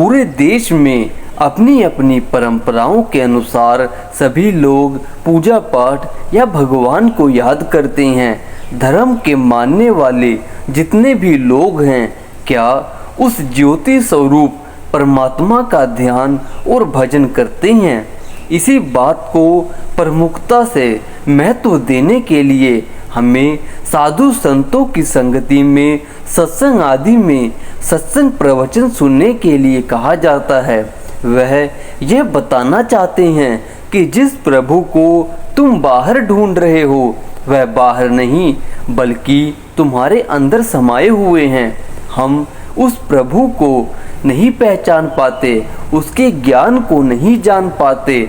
पूरे देश में अपनी अपनी परंपराओं के अनुसार सभी लोग पूजा पाठ या भगवान को याद करते हैं। धर्म के मानने वाले जितने भी लोग हैं, क्या उस ज्योति स्वरूप परमात्मा का ध्यान और भजन करते हैं? इसी बात को प्रमुखता से महत्व देने के लिए हमें साधु संतों की संगति में सत्संग आदि में सत्संग प्रवचन सुनने के लिए कहा जाता है। वह यह बताना चाहते हैं कि जिस प्रभु को तुम बाहर ढूंढ रहे हो वह बाहर नहीं बल्कि तुम्हारे अंदर समाये हुए हैं। हम उस प्रभु को नहीं पहचान पाते, उसके ज्ञान को नहीं जान पाते।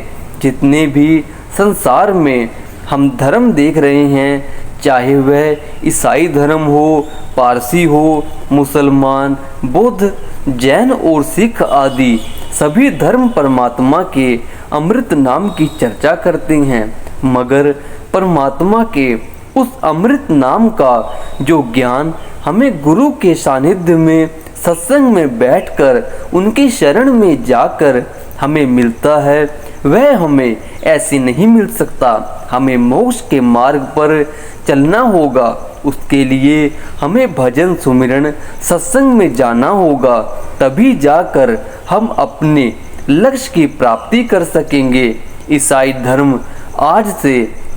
जितने भी संसार में हम धर्म देख रहे हैं, चाहे वह ईसाई धर्म हो, पारसी हो, मुसलमान, बुद्ध, जैन और सिख आदि सभी धर्म परमात्मा के अमृत नाम की चर्चा करते हैं, मगर परमात्मा के उस अमृत नाम का जो ज्ञान हमें गुरु के सानिध्य में सत्संग में बैठकर उनके शरण में जाकर हमें मिलता है, वह हमें ऐसे नहीं मिल सकता। हमें मोक्ष के मार्ग पर चलना होगा, उसके लिए हमें भजन सुमिरन सत्संग में जाना होगा, तभी जाकर हम अपने लक्ष्य की प्राप्ति कर सकेंगे। ईसाई धर्म आज से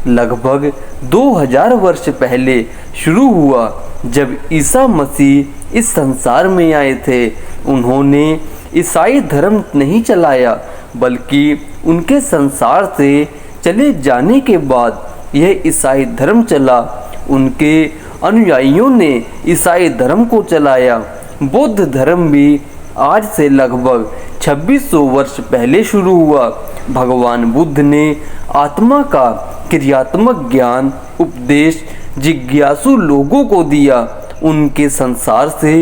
लगभग 2000 वर्ष पहले शुरू हुआ, जब ईसा मसीह इस संसार में आए थे। उन्होंने ईसाई धर्म नहीं चलाया, बल्कि उनके संसार से चले जाने के बाद यह ईसाई धर्म चला। उनके अनुयायियों ने ईसाई धर्म को चलाया। बौद्ध धर्म भी आज से लगभग 2600 वर्ष पहले शुरू हुआ। भगवान बुद्ध ने आत्मा का क्रियात्मक ज्ञान उपदेश जिज्ञासु लोगों को दिया। उनके संसार से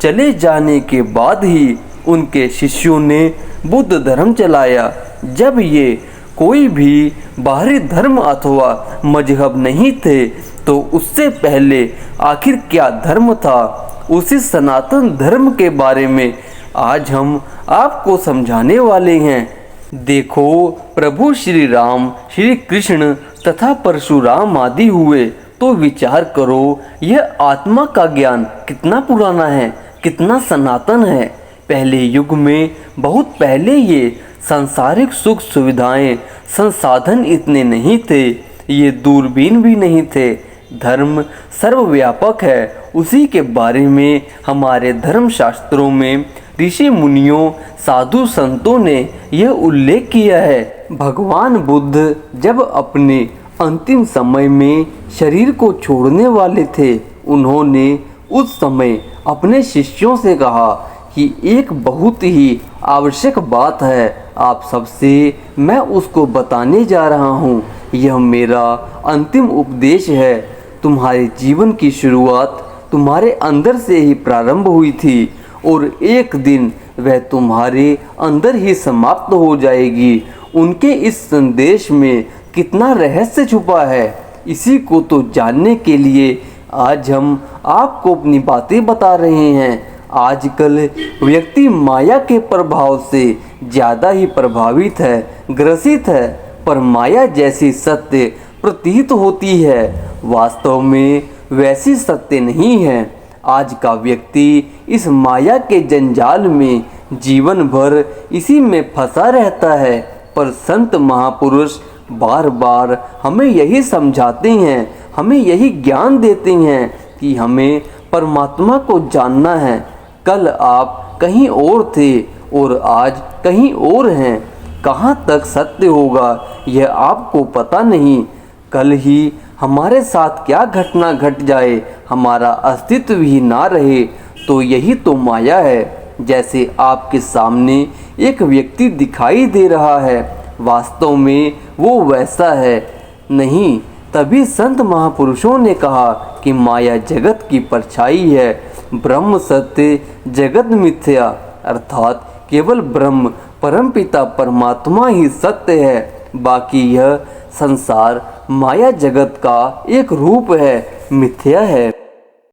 चले जाने के बाद ही उनके शिष्यों ने बुद्ध धर्म चलाया। जब ये कोई भी बाहरी धर्म अथवा मजहब नहीं थे, तो उससे पहले आखिर क्या धर्म था? उसी सनातन धर्म के बारे में आज हम आपको समझाने वाले हैं। देखो, प्रभु श्री राम, श्री कृष्ण तथा परशुराम आदि हुए, तो विचार करो यह आत्मा का ज्ञान कितना पुराना है, कितना सनातन है। पहले युग में, बहुत पहले ये सांसारिक सुख सुविधाएं संसाधन इतने नहीं थे, ये दूरबीन भी नहीं थे। धर्म सर्वव्यापक है, उसी के बारे में हमारे धर्म शास्त्रों में ऋषि मुनियों साधु संतों ने यह उल्लेख किया है। भगवान बुद्ध जब अपने अंतिम समय में शरीर को छोड़ने वाले थे, उन्होंने उस समय अपने शिष्यों से कहा कि एक बहुत ही आवश्यक बात है, आप सबसे मैं उसको बताने जा रहा हूँ। यह मेरा अंतिम उपदेश है। तुम्हारे जीवन की शुरुआत तुम्हारे अंदर से ही प्रारंभ हुई थी और एक दिन वह तुम्हारे अंदर ही समाप्त हो जाएगी। उनके इस संदेश में कितना रहस्य छुपा है, इसी को तो जानने के लिए आज हम आपको अपनी बातें बता रहे हैं। आजकल व्यक्ति माया के प्रभाव से ज़्यादा ही प्रभावित है, ग्रसित है, पर माया जैसी सत्य प्रतीत होती है, वास्तव में वैसी सत्य नहीं है। आज का व्यक्ति इस माया के जंजाल में जीवन भर इसी में फंसा रहता है, पर संत महापुरुष बार बार हमें यही समझाते हैं, हमें यही ज्ञान देते हैं कि हमें परमात्मा को जानना है। कल आप कहीं और थे और आज कहीं और हैं। कहाँ तक सत्य होगा यह आपको पता नहीं। कल ही हमारे साथ क्या घटना घट जाए, हमारा अस्तित्व ही ना रहे, तो यही तो माया है। जैसे आपके सामने एक व्यक्ति दिखाई दे रहा है, वास्तव में वो वैसा है नहीं। तभी संत महापुरुषों ने कहा कि माया जगत की परछाई है, ब्रह्म सत्य, जगत मिथ्या, अर्थात केवल ब्रह्म परमपिता परमात्मा ही सत्य है। बाकी यह संसार माया जगत का एक रूप है, मिथ्या है।